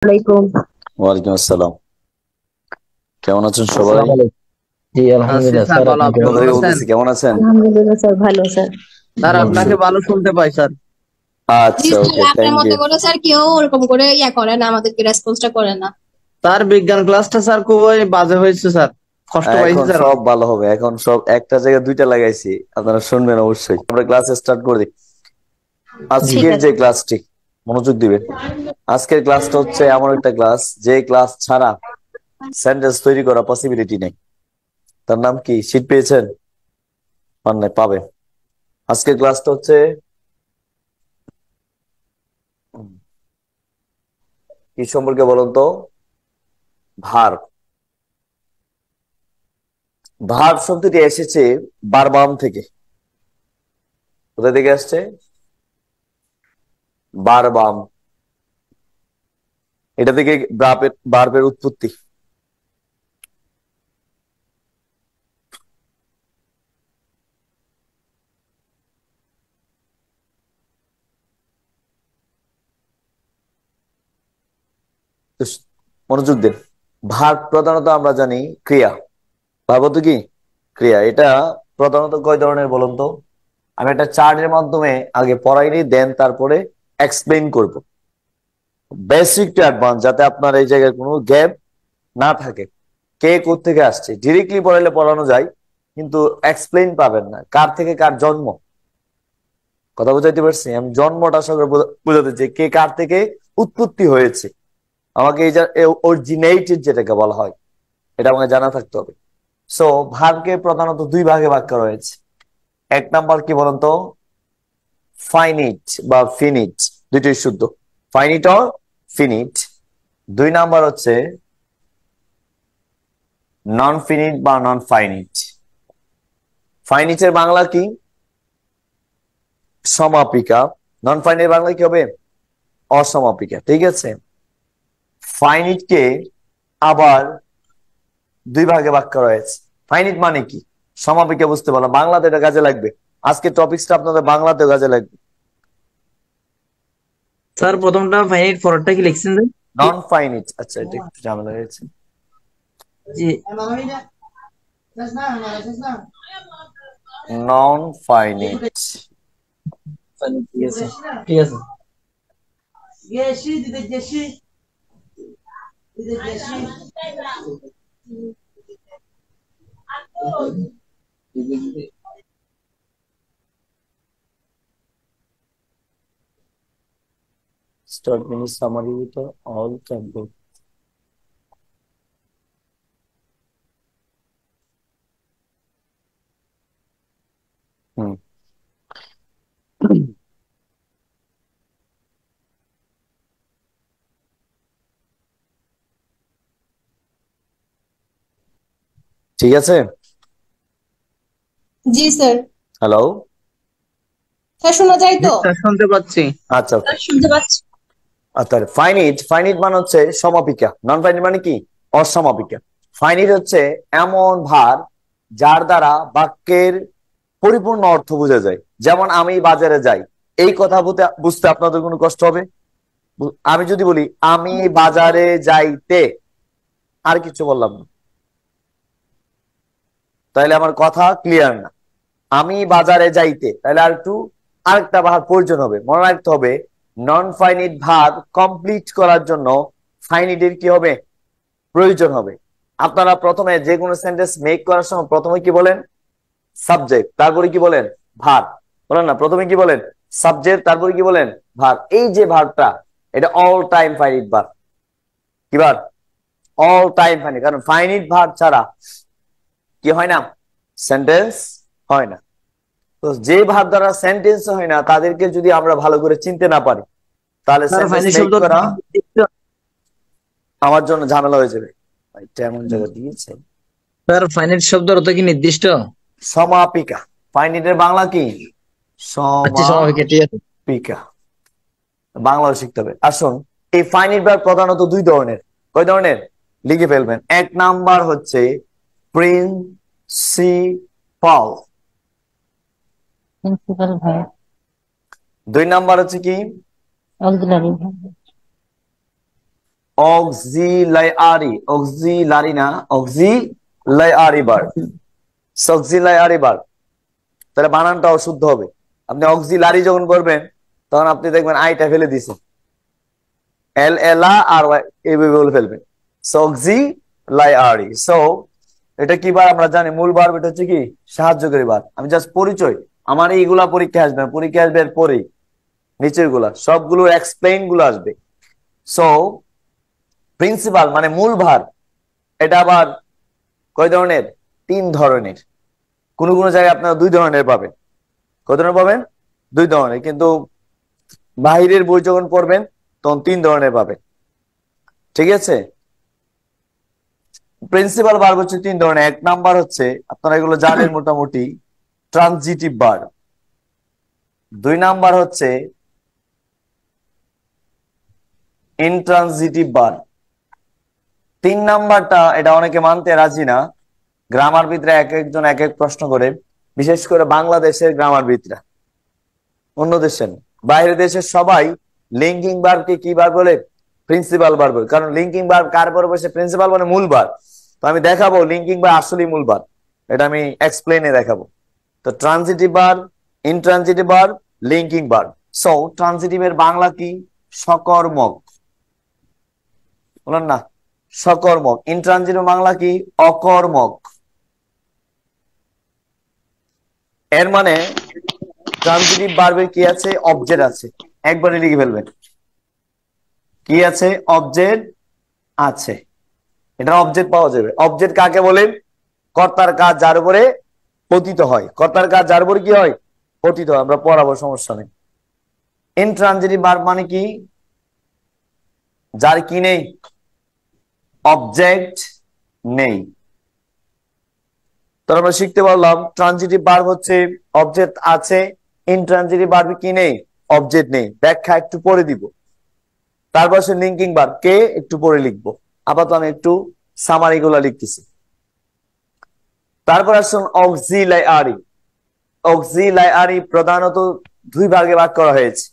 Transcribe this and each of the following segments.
আলাইকুম। ওয়ালাইকুম আসসালাম। কেমন আছেন সবাই? আসসালামু আলাইকুম। জি আছি আলহামদুলিল্লাহ স্যার, স্যার, ভালো। আপনি আপনি কেমন কোথা ভালো থেকে আছেন? আছেন? বলতেছি, কেমন আছেন? আলহামদুলিল্লাহ স্যার, ভালো স্যার। স্যার, আচ্ছা আপনাকে ভালো শুনতে পাই স্যার। জি আচ্ছা, স্যার, ওকে, আপনার থ্যাংক মতো ইউ। করে স্যার কেউ ওরকম করে করে না, আমাদেরকে রেসপন্সটা করে না। স্যার, বিজ্ঞান ক্লাসটা স্যার খুবই বাজে হয়েছে স্যার। কষ্ট পাইছি এখন স্যার সব অনেক। ভালো হবে, এখন সব একটা জায়গায় দুইটা লাগাইছি, আপনারা শুনবেন অবশ্যই। আমরা ক্লাস স্টার্ট করে দিই। জি ঠিক আজকের আছে। যে ক্লাসটি, মনোযোগ দিবেন। আজকের ক্লাসটা হচ্ছে এমন একটা ক্লাস যে ক্লাস ছাড়া সেন্টেন্স তৈরি করা পসিবিলিটি নেই। তার নাম কি? শীট পেয়েছেন? পান নাই, পাবেন। আজকের ক্লাসটা হচ্ছে কি সম্পর্কে বলুন তো? ভার্ব। ভার্ব শব্দটি এসেছে বারবাম থেকে। কোথা থেকে আসছে? বারবাম। এটা থেকে ভার্বের উৎপত্তি। তো মনোযোগ দিন। ভার্ব প্রধানত আমরা জানি ক্রিয়া। ভার্ব তো কি? ক্রিয়া। এটা প্রধানত কয় ধরনের বলুন তো? আমি একটা চার্টের মাধ্যমে আগে পড়াইনি, দেন তারপরে এক্সপ্লেইন করব, বেসিক টু অ্যাডভান্স, যাতে আপনার এই জায়গায় কোনো গ্যাপ না থাকে। কে কোত্থেকে আসছে ডিরেক্টলি পড়াইলে পড়ানো যায়, কিন্তু এক্সপ্লেইন পাবেন না, কার থেকে কার জন্ম। কথা বুঝাইতে পারছি? আমি জন্মটা সঙ্গে বোঝাতে চাই, কে কার থেকে উৎপত্তি হয়েছে। আমাকে এই যে অরিজিনেটেড যেটাকে বলা হয়, এটা আমাকে জানা থাকতে হবে। সো ভার্বকে প্রধানত দুই ভাগে ভাগ করা হয়েছে। এক নাম্বার কি বলুন তো? ফাইনিট বা ফিনিট, দুইটাই শুদ্ধ, ফাইনিট অর ফিনিট। দুই নাম্বার হচ্ছে নন ফিনিট বা নন ফাইনিট। ফাইনিটের বাংলা কি? সমাপিকা। নন ফাইনিট বাংলা কি হবে? অসমাপিকা। ঠিক আছে। ফাইনিটকে আবার দুই ভাগে ভাগ করা হয়েছে। ফাইনিট মানে কি? সমাপিকা বুঝতে পারলাম, বাংলাতে এটা কাজে লাগবে। আজকে টপিকসটা আপনাদের বাংলাতেও কাজে লাগবে। স্যার, প্রথমটা ফাইনাইট, পরেরটা কি লিখছেন যে? নন ফাইনিট, আচ্ছা, এটা একটু ঝামেলা হয়েছে। জি নন ফাইনিট। ঠিক আছে, ঠিক আছে। Start mini summary with all campbell. হুম। ঠিক আছে। জি স্যার। হ্যালো। স্যার শোনা যায় জি তো? স্যার, শুনতে পাচ্ছি। আচ্ছা, ওকে। শুনতে পাচ্ছি। আচ্ছা, ফাইনিট, ফাইনিট মানে হচ্ছে সমাপিকা। নন ফাইনিট মানে কি? অসমাপিকা। ফাইনিট হচ্ছে এমন ভার যার দ্বারা বাক্যের পরিপূর্ণ অর্থ বোঝা যায়। যেমন আমি বাজারে যাই, এই কথা বুঝতে আপনাদের কোনো কষ্ট হবে? আমি যদি বলি আমি বাজারে যাইতে, আর কিছু বললাম না, তাহলে আমার কথা ক্লিয়ার না। আমি বাজারে যাইতে, তাহলে আর একটু আরেকটা ভার প্রয়োজন হবে। মনে রাখতে হবে, নন ফাইনিট ভার কমপ্লিট করার জন্য ফাইনিটের কি হবে? প্রয়োজন হবে। আপনারা প্রথমে যে কোনো সেন্টেন্স মেক করার সময় প্রথমে কি বলেন? সাবজেক্ট, তারপরে কি বলেন? ভার। বলেন না, প্রথমে কি বলেন? সাবজেক্ট, তারপরে কি বলেন? ভার। এই যে ভারটা, এটা অল টাইম ফাইনিট ভার। কি ভার? All time finite. কারণ ফাইনিট ভার ছাড়া কি হয় না? সেন্টেন্স হয় না। তো যে ভার দ্বারা সেন্টেন্স হয় না, তাদেরকে যদি আমরা ভালো করে চিনতে না পারি, তাহলে স্যার, সেন্টেন্স ফাইনাইট মেক শব্দ করা আমার জন্য ঝামেলা হয়ে যাবে। এটা এমন জায়গা দিয়েছে। স্যার, ফাইনাইট শব্দের অর্থ কি নির্দিষ্ট? সমাপিকা। ফাইনিটের বাংলা কি? আচ্ছা, স্বাভাবিক, ঠিক আছে। সমাপিকা। বাংলাও শিখতে হবে। আসুন, এই ফাইনিট ভার্ব প্রধানত দুই ধরনের। কয় ধরনের? লিখে ফেলবেন। এক নাম্বার হচ্ছে প্রিন্সিপাল। প্রিন্সিপাল ভাই, দুই নাম্বার হচ্ছে কি? অক্সিলারি ভাই। অক্সিলারি না, অক্সিলারি ভার্ব, অক্সিলারি ভার্ব। তাহলে বানানটাও শুদ্ধ হবে। আপনি অক্সিলারি যখন করবেন তখন আপনি দেখবেন আইটা ফেলে দিছেন, এল এলা আর এইভাবে বলে ফেলবেন, অক্সিলারি। সো এটা কি বার আমরা জানি, মূল ভার্ব। এটা হচ্ছে কি সাহায্যকারী ভার্ব। আমি জাস্ট পরিচয়, আমার এইগুলা পরীক্ষা আসবে না, পরীক্ষা আসবে এর পরেই, নিচের গুলা সবগুলো এক্সপ্লেইন গুলো আসবে। সো প্রিন্সিপাল মানে মূল ভার্ব, এটা আবার কয় ধরনের? 3 ধরনের। কোন কোন জায়গায় আপনারা 2 ধরনের পাবেন। কয় ধরনের পাবেন? 2 ধরনের। কিন্তু বাহিরের বই যখন পড়বেন তখন 3 ধরনের পাবেন। ঠিক আছে? প্রিন্সিপাল ভার্ব হচ্ছে 3 ধরনের। 1 নাম্বার হচ্ছে, আপনারা এগুলো জানেন মোটামুটি, ট্রানজিটিভ ভার্ব। 2 নাম্বার হচ্ছে ইনট্রানজিটিভ ভার্ব। 3 নাম্বারটা এটা অনেকে মানতে রাজি না। গ্রামারবিদরা এক একজন এক এক প্রশ্ন করে, বিশেষ করে বাংলাদেশের গ্রামারবিদরা, অন্য দেশের, বাইরের দেশের সবাই লিঙ্কিং ভার্বকে কি ভার্ব বলে? প্রিন্সিপাল ভার্ব বলে। কারণ লিঙ্কিং ভার্ব কার পরে বসে? প্রিন্সিপাল মানে মূল ভার্ব। তো আমি দেখাবো লিঙ্কিং ভার্ব আসলেই মূল ভার্ব, এটা আমি এক্সপ্লেইনে দেখাবো। তো transitive verb, intransitive verb, linking verb. So ট্রানজিটিভের বাংলা কি? সকর্মক। বলেন না, সকর্মক। ইনট্রানজিটিভ বাংলা কি? অকর্মক। এর মানে ট্রানজিটিভ ভার্বের কি আছে? অবজেক্ট আছে। একবারে লিখে ফেলবেন, কি আছে? অবজেক্ট আছে। এটা অবজেক্ট পাওয়া যাবে। অবজেক্ট কাকে বলেন? কর্তার কাজ যার উপরে পতিত হয়। কর্তার কাজ যার উপরে কি হয়? পতিত হয়। আমরা পড়াবো, সমস্যা নেই। ইনট্রানজিটিভ ভার্ব মানে কি? যার কি নেই? অবজেক্ট নেই। তো আমরা শিখতে পারলাম ট্রানজিটিভ ভার্ব হচ্ছে অবজেক্ট আছে, ইনট্রানজিটিভ ভার্ব কি নেই? অবজেক্ট নেই। ব্যাখ্যা একটু পরে দিব। তারপর সে লিঙ্কিং ভার্ব কে একটু পরে লিখবো। আপাতত আমি একটু সামারি গুলা লিখতেছি। তারপর আসুন অক্সিলারি। অক্সিলারি প্রধানত 2 ভাগে ভাগ করা হয়েছে।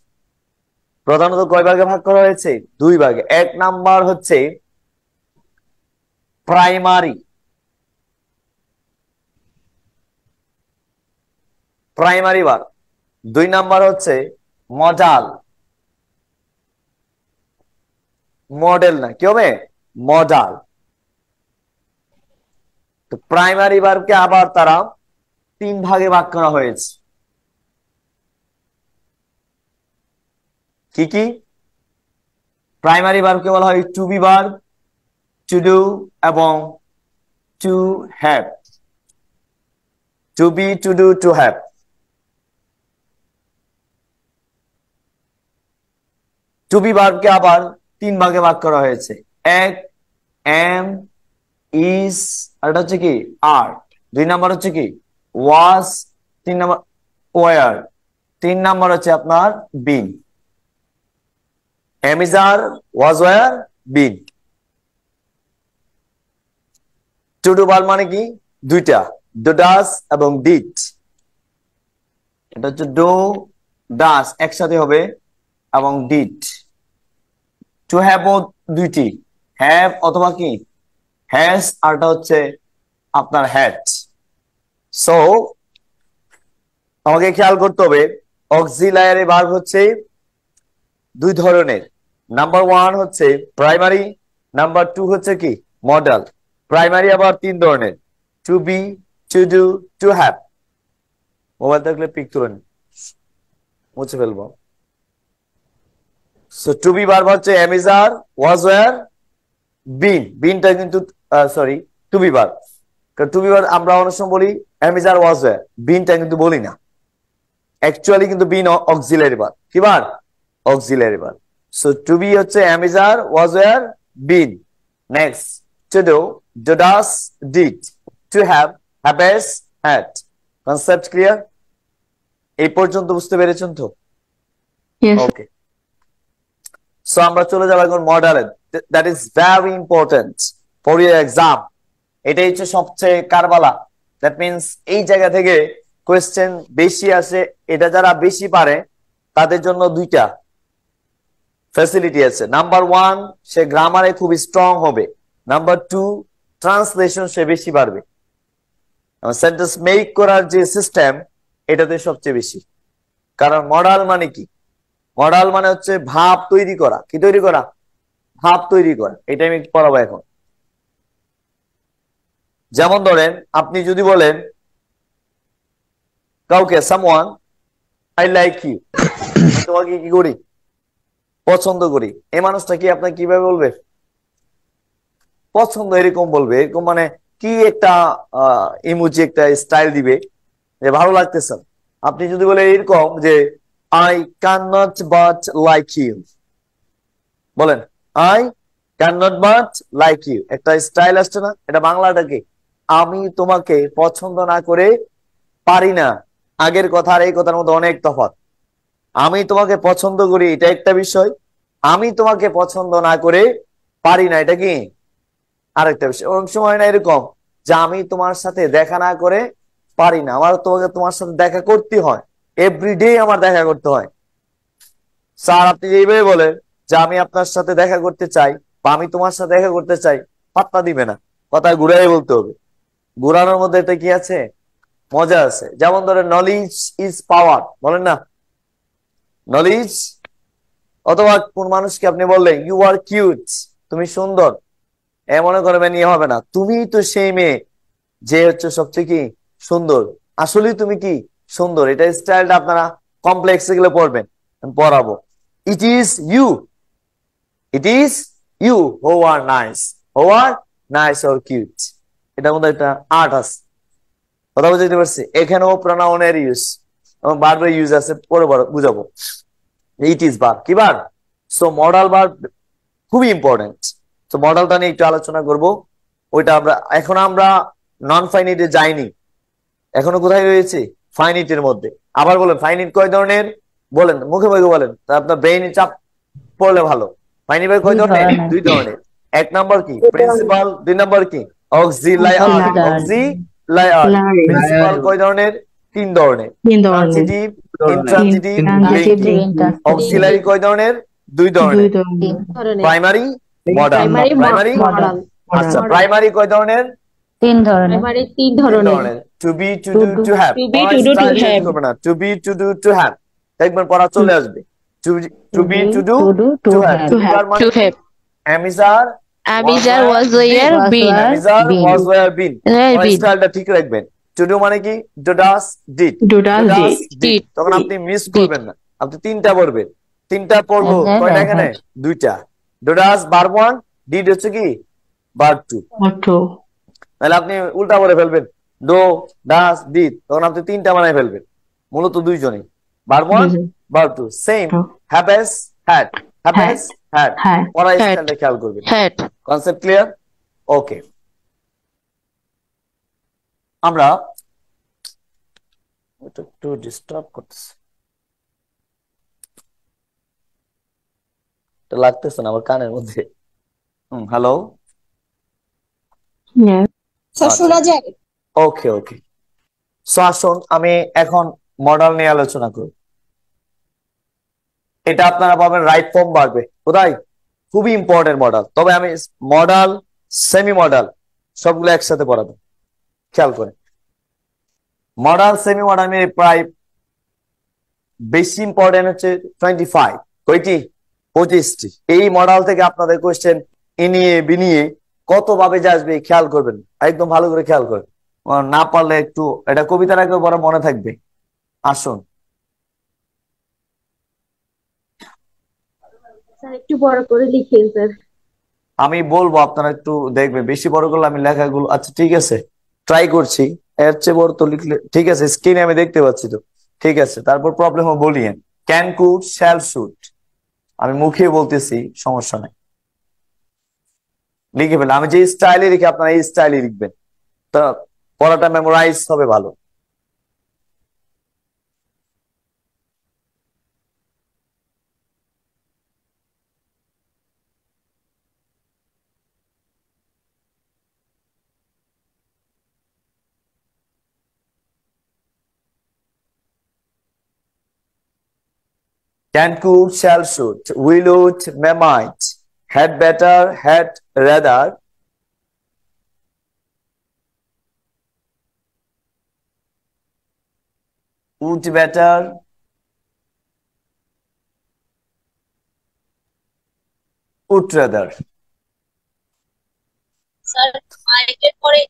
প্রধানত কয় ভাগে ভাগ করা হয়েছে? 2 ভাগে। 1 নাম্বার হচ্ছে প্রাইমারি। Primary verb. 2 নাম্বার হচ্ছে মডাল। মডেল না, কি হবে? মডাল। তো প্রাইমারি ভার্বকে আবার তারা 3 ভাগে ভাগ করা হয়েছে। কি কি? প্রাইমারি ভার্বকে বলা হয় to be verb, to do এবং to have. To be, to do, to have. To be ভার্বকে আবার 3 ভাগে ভাগ করা হয়েছে। 1 এম, ইজ, আর এটা হচ্ছে কি? আর। 2 নাম্বার হচ্ছে কি? ওয়াজ। 3 নাম্বার ওয়ার। 3 নাম্বার হচ্ছে আপনার been. Am is, are, was, were, been. To do verb মানে কি? 2টা, ডু, ডাস এবং ডিড। এটা হচ্ছে ডু, ডাস একসাথে হবে এবং ডিড। টু হ্যাভ ও 2টি, হ্যাভ অথবা কি হ্যাজ, আরটা হচ্ছে আপনার হ্যাড। সো আমাকে খেয়াল করতে হবে অক্সিলারি ভার্ব হচ্ছে 2 ধরনের। নাম্বার 1 হচ্ছে প্রাইমারি, নাম্বার 2 হচ্ছে কি? মডেল। প্রাইমারি আবার 3 ধরনের, to be, to do, to have. Mobile থাকলে পিক তুলেন, মুছে ফেলবো। সো টু বি ভার্ব হচ্ছে am is, are, was, were, been. বিনটা কিন্তু sorry, to be verb. To be verb আমরা অনেক সময় বলি am is, are, was, were. বিনটা কিন্তু বলি না। অ্যাকচুয়ালি কিন্তু বিন অক্সিলারি ভার্ব। কি verb? Auxiliary verb. So to be হচ্ছে am is, are, was, were, been. Next to do, do, does, did. To have, haves, had. Concept clear? এই পর্যন্ত বুঝতে পেরেছেন তো? Yes. ওকে। সো আমরা চলে যাবো এখন মডেলে। That is very important for your exam. এটাই হচ্ছে সবচেয়ে কারবালা। দ্যাট মিনস এই জায়গা থেকে কোয়েশ্চেন বেশি আসে। এটা যারা বেশি পারে তাদের জন্য 2টা, ফ্যাসিলিটি আছে। নাম্বার ওয়ান, সে গ্রামারে খুব স্ট্রং হবে। নাম্বার টু, ট্রান্সলেশন সে বেশি পারবে। সেন্টেন্স মেক করার যে সিস্টেম, এটাতে সবচেয়ে বেশি। কারণ মডাল মানে কি? মডাল মানে হচ্ছে ভাব তৈরি করা। কি তৈরি করা? ভাব তৈরি করা। এটা আমি পড়াবো এখন। যেমন ধরেন, আপনি যদি বলেন কাউকে, সামওয়ান, আই লাইক ইউ, তোমাকে কি করি? পছন্দ করি। এই মানুষটা কি আপনাকে কিভাবে বলবে? পছন্দ, এরকম বলবে। এরকম মানে কি একটা ইমোজি, একটা স্টাইল দিবে যে ভালো লাগতেছে। আপনি যদি বলে এরকম যে I can not but like you, বলেন I can not but like you, একটা স্টাইল আসছে না? এটা বাংলাটা কি? আমি তোমাকে পছন্দ না করে পারি না। আগের কথা আর এই কথার মধ্যে অনেক তফাৎ। আমি তোমাকে পছন্দ করি, এটা একটা বিষয়। আমি তোমাকে পছন্দ না করে পারি না, এটা কি আরেকটা বিষয়। অনেক সময় না এরকম যে আমি তোমার সাথে দেখা না করে পারি না, আমার তোমার সাথে দেখা করতে হয়, এভরিডে আমার দেখা করতে হয়। স্যার, আপনি এইভাবে বলেন যে আমি আপনার সাথে দেখা করতে চাই বা আমি তোমার সাথে দেখা করতে চাই, পাত্তা দিবে না। কথা ঘুরাই বলতে হবে। ঘুরানোর মধ্যে এটা কি আছে? মজা আছে। যেমন ধরেন নলেজ ইজ পাওয়ার, বলেন না নলেজ। অথবা কোন মানুষকে আপনি বললেন ইউ আর কিউট, তুমি সুন্দর, এ মনে করবেন ইয়ে হবে না, তুমি তো সেই মেয়ে যে হচ্ছে সবচেয়ে কি সুন্দর, আসলেই তুমি কি সুন্দর। এটা স্টাইলটা আপনারা কমপ্লেক্সে গেলে পড়বেন, আমি পড়াবো। It is you, it is you who are nice, who are nice or cute. এটার মধ্যে একটা আর্ট আছে। কথা বুঝতে পারছি? এখানেও প্রোনাউনের ইউজ এবং ভার্বের ইউজ আছে, পরে বুঝাবো। ইট ইজ ভার্ব, কি ভার্ব? সো মডাল ভার্ব খুবই ইম্পর্টেন্ট। তো মডেলটা নিয়ে একটু আলোচনা করব। ওইটা আমরা নন ফাইনিটে যাইনি, এখনো কোথায় রয়েছে? ফাইনিটের মধ্যে। আবার বলেন, ফাইনিট কয় ধরনের? বলেন, মুখে মুখে বলেন, তা আপনার ব্রেইনে চাপ পড়লে ভালো। ফাইনিট ভাই কয় ধরনের? দুই ধরনের। এক নাম্বার কি? প্রিন্সিপাল। দুই নাম্বার কি? অক্সিলারি। অক্সিলারি। প্রিন্সিপাল কয় ধরনের? তিন ধরনের। Transitive, intransitive, linking. অক্সিলারি কয় ধরনের? দুই ধরনের। ধরনের primary, modal. Primary primary, modal আচ্ছা, প্রাইমারি কয় ধরনের? প্রাইমারি তিন তিন ধরনের ধরনের। To be, to do, to have. To be পড়া to do to style change have করবে না। To be, to do, to have, দেখবেন পড়া চলে আসবে। To be, to do, to have. To do আর মানে টু কি? হ্যাভ অ্যামিজার, ওয়াজ আবিজার were, was been. Were been অ্যামিজার, ওয়াজ ওয়্যার, বিন। পড়া বিন স্টাইলটা ঠিক রাখবেন। টু ডু মানে কি? Do does, did. ডুডাল do does, did did. Did তখন আপনি মিস ডিড করবেন না। আপনি তিনটা পড়বেন। তিনটা পড়বো কয়টা এখানে? দুইটা। Do does verb one, did হচ্ছে কি ভার্ব টু। তাহলে আপনি উল্টা করে ফেলবেন, ডো ডাস ডিড, তখন আপনি তিনটা বানাই ফেলবেন। মূলত দুইজনই, verb one, verb two, same. Haves, had, haves, had. পড়া হ্যাট স্টাইলটা খেয়াল করবেন। হ্যাট কনসেপ্ট ক্লিয়ার? ওকে। আমরা একটু ডিস্টার্ব করতেছে, এটা লাগতেছে না আমার কানের মধ্যে। হ্যালো, স্যার শোনা যায়? ওকে ওকে। সো আসুন আমি এখন মডেল নিয়ে আলোচনা করি। এটা আপনারা পাবেন রাইট ফর্ম বাড়বে কোথায়? খুবই ইম্পর্টেন্ট মডেল। তবে আমি মডেল, সেমি মডেল সবগুলো একসাথে পড়াবো, খেয়াল করে। মডেল, সেমি মডেল আমি প্রায় বেশি ইম্পর্টেন্ট হচ্ছে 25, কয়টি? 25টি। এই মডেল থেকে আপনাদের কোয়েশ্চেন ইনিয়ে বিনিয়ে কত ভাবে যে আসবে খেয়াল করবেন, একদম ভালো করে খেয়াল করবেন। না পারলে একটু এটা কবিতার আগে বড় মনে থাকবে। আসুন, স্যার একটু বড় করে লিখেন স্যার। আমি বলবো, আপনারা একটু দেখবেন। বেশি বড় করলে আমি লেখাগুলো, আচ্ছা ঠিক আছে ট্রাই করছি। এর চেয়ে বড় তো লিখলে ঠিক আছে, স্ক্রিনে আমি দেখতে পাচ্ছি তো, ঠিক আছে। তারপর প্রবলেমও বলিয়েন, ক্যান, কুড, শ্যাল, শুড, আমি মুখে বলতেছি, সমস্যা নাই, লিখে ফেলেন। আমি যে স্টাইলে লিখি আপনারা এই স্টাইলে লিখবেন, তা পড়াটা মেমোরাইজ হবে ভালো। can, could, shall, should, will, would, may, might, had better, had rather, would better, would rather. Sir মাইটের পরে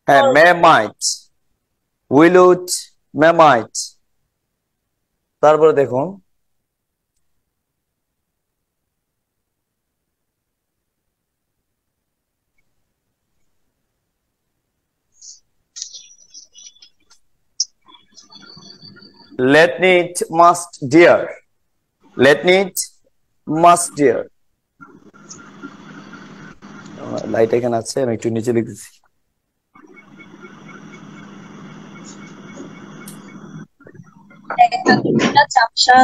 হ্যাঁ, may, might, will, would, may, might. তারপরে দেখুন let need, must, dear. Let need, must, dear. Light এখানে আছে, আমি একটু নিচে লিখতেছি। একটা চাপসা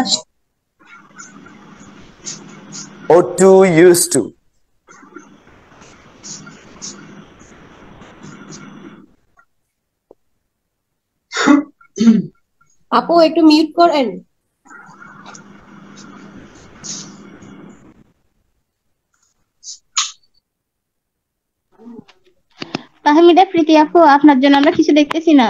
Ought to, used to. আপু একটু মিউট করেন। তাহমিদা প্রীতি আপু, আপনার জন্য আমরা কিছু দেখতেছি না।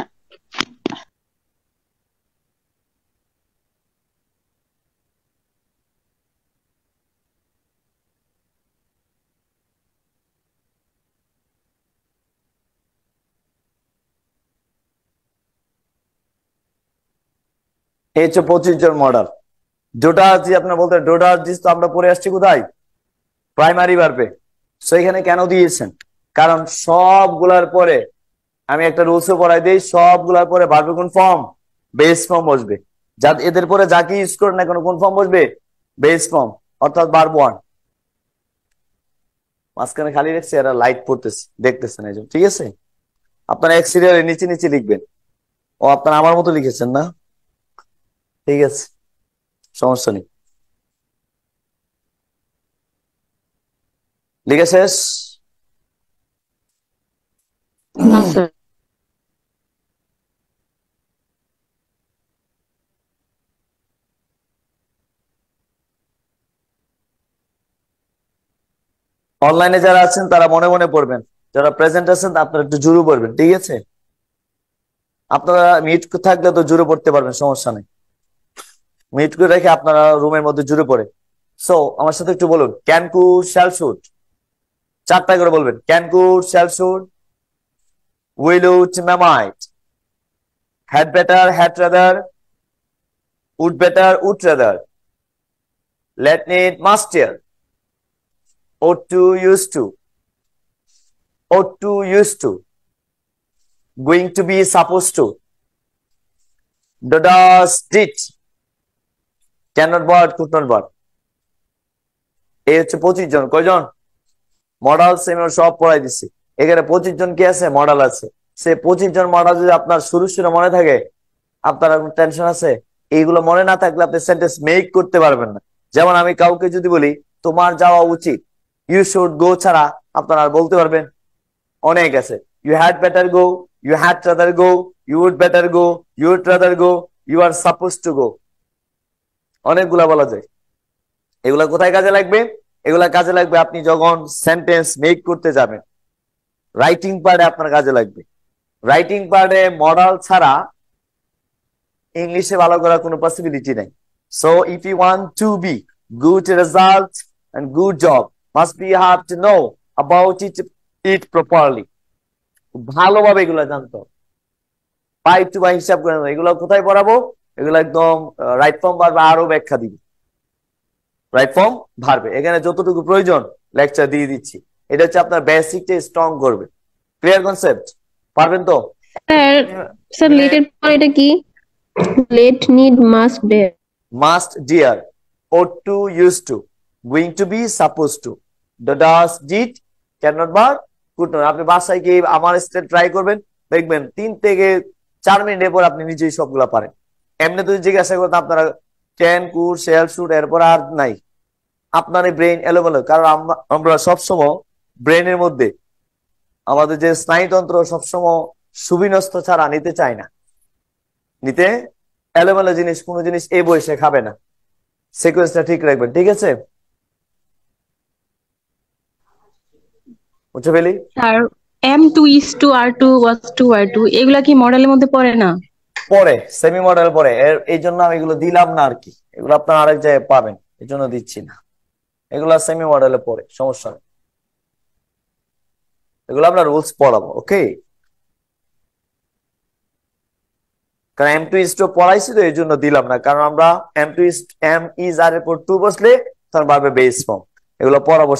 এই হচ্ছে 25 জন মডেল। ডোটার্জি আপনার বলতে ডোটার্জিস তো আমরা পড়ে আসছি কোথায়? প্রাইমারি ভার্বে। সো এখানে কেন দিয়েছেন? কারণ সবগুলার পরে আমি একটা রুলসও পড়াই দিই, সবগুলার পরে ভার্বে কোন ফর্ম? বেস ফর্ম বসবে। যা এদের পরে যাকে ইউজ করেন না কোনো কোন ফর্ম বসবে? বেস ফর্ম, অর্থাৎ ভার্ব ওয়ান। মাঝখানে খালি রেখেছে, এরা লাইট পড়তেছে, দেখতেছেন এই জন্য। ঠিক আছে, আপনারা এক সিরিয়ালের নিচে নিচে লিখবেন। ও আপনারা আমার মতো লিখেছেন না? ঠিক আছে, সমস্যা নেই। লিখে শেষ? অনলাইনে যারা আছেন তারা মনে মনে পড়বেন, যারা প্রেজেন্ট আছেন আপনারা একটু জোরে পড়বেন। ঠিক আছে, আপনারা মিউট থাকলে তো জোরে পড়তে পারবেন, সমস্যা নেই। মিউট করে রেখে আপনারা রুমের মধ্যে জোরে পড়ে। সো আমার সাথে একটু বলুন, ক্যান, কুড, শ্যাল, শুড। চারটা করে বলবেন, can, could, shall, should, will, would, may, might, had better, had rather, would better, would rather, let, need, must, dare, ought to, used to, ought to, used to, going to be, supposed to, does, did, cannot but, could not but। এই হচ্ছে 25 জন। কয়জন? Model same সব পড়াই দিচ্ছি। এখানে 25 জন কি আছে? Model আছে। সে 25 জন মডেল যদি আপনার শুরু শুরু মনে থাকে, আপনার টেনশন আছে। এইগুলো মনে না থাকলে আপনি সেন্টেন্স মেক করতে পারবেন না। যেমন আমি কাউকে যদি বলি তোমার যাওয়া উচিত, ইউ শুড গো ছাড়া আপনারা আর বলতে পারবেন? অনেক আছে। You had better go, you had rather go, you would better go, you would rather go, you are suppose to go. অনেকগুলা বলা যায়। এগুলা কোথায় কাজে লাগবে? এগুলা কাজে লাগবে আপনি যখন সেন্টেন্স মেক করতে যাবেন, রাইটিং পার্টে আপনার কাজে লাগবে। রাইটিং পার্টে মডেল ছাড়া ইংলিশে ভালো করার কোনো পসিবিলিটি নাই। So if you want to be good result and good job must be have to know about it properly। ভালোভাবে এগুলা জানতে হবে, পাই টু বাই হিসাব করে। এগুলো কোথায় পড়াবো? এগুলো একদম রাইট ফর্ম ভার্বে আরো ব্যাখ্যা দিব। রাইট ফর্ম ভার্বে এখানে যতটুকু প্রয়োজন লেকচার দিয়ে দিচ্ছি। এটা হচ্ছে আপনার বেসিকটা স্ট্রং করবে। Clear concept? পারবেন তো? স্যার স্যার লেটের পর এটা কি? Let, need, must, dare. Must, dare, ought to, used to, going to be, supposed to, does, did, cannot but, could not। আপনি বাসায় গিয়ে আমার স্টেপ ট্রাই করবেন, দেখবেন 3 থেকে 4 মিনিটের পর আপনি নিজেই সবগুলা পারেন। এমনি যদি জিজ্ঞাসা করতেন আপনারা ক্যান, কুড, শ্যাল, শুড, এরপর আর নাই, আপনার এই ব্রেন এলোমেলো। কারণ আমরা সবসময় ব্রেনের মধ্যে আমাদের যে স্নায়ুতন্ত্র সবসময় সুবিন্যস্ত ছাড়া নিতে চায় না। নিতে এলোমেলো জিনিস, কোনো জিনিস এই বয়সে খাবে না। সিকোয়েন্সটা ঠিক রাখবেন, ঠিক আছে? বুঝতে পেলি? আর M2:R2 was 2R2 এগুলা কি মডেলের মধ্যে পড়ে না? পরে সেমি মডেল পরে, এই জন্য আমি এগুলো দিলাম না আর কি, এগুলো আপনার আরেক জায়গায় পাবেন, এই জন্য দিচ্ছি না। এগুলো সেমি মডেলে পড়ে, সমস্যা নেই, এগুলো আমরা রুলস পড়াবো, ওকে? কারণ M2:2 পড়াইছি তো এই জন্য দিলাম না, কারণ আমরা M2 M is আর এর পর 2 বসলে তখন পারবে বেস ফর্ম, এগুলো পড়াবো।